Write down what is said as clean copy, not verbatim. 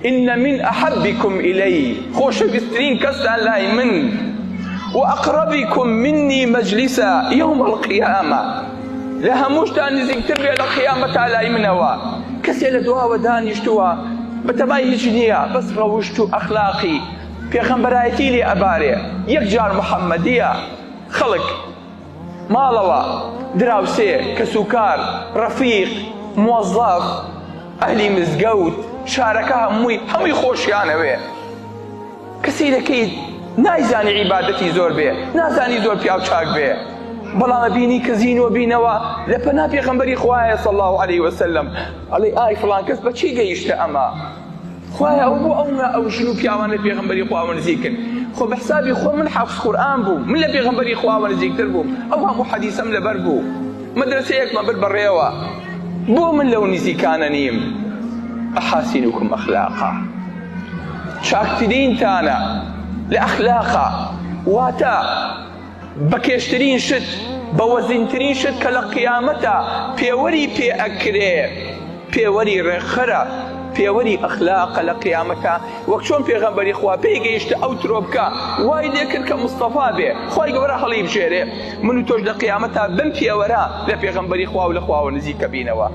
إن من أحبكم إلي خۆشەویستترین کەستان لای من وأقربكم مني مجلسا يوم القيامة لە هەمووشتان نزیکتر بێ لە قیامەتا لای منەوە کەسێ لە دواوە دانیشتووە بەتەمای هیچ نییە بەس ڕەوشت و ئەخلاقی پێغەمبەرایەتی لێ ئەبارێ یەک جار محەممەدیە خەڵک ماڵەوە دراوسێ کەسوکار ڕەفیق مۆزەف ئەهلی مزگەوت شارەکە هەمووی خۆشیانەوێ کەسی دەکەیت نایزانی عیبادەتی زۆر بێ نازانی زۆر پیاو چاک بێ بەڵام بینی کە زینۆ بینەوە لە پەنا پێغەمبەری خوایە صلی الله علیه وسلم ئەڵێ ئای فڵان کەس بەچی گەیشتە ئەمە خوایە ئەو بۆ ئەو ژن و پیاوان لە پێغەمبەری خوا نزیکن خۆ بە حسابی خۆ من حافظ قورئان بووم من لە پێغەمبەری خوا نزیکتر بووم ئەو هەموو حەدیسەم لەبەر بوو مەدرسەیەکمە بر بەڕێوە بۆ من لەو نزیکانە نیم ئەحاسینوکم ئەخلاقا چاکترینتانە لە ئەخلاقا واتە بەکێشترین شت بەوەزینترین شت کە لە قیامەتە پێوەری پێ ئەکرێ پێوەری ڕێخەرە پێوەری ئەخلاقە لە قیامەتە وەک چۆن پێغەمبەری خوا پێی گەیشتە ئەو ترۆبکە وای لێ کرد کە مستەفا بێ خوای گەورە هەڵی بژێرێ من و تۆش لە قیامەتە بم پێوەرە لە پێغەمبەری خوا و لە خواوە نزیکە بینەوە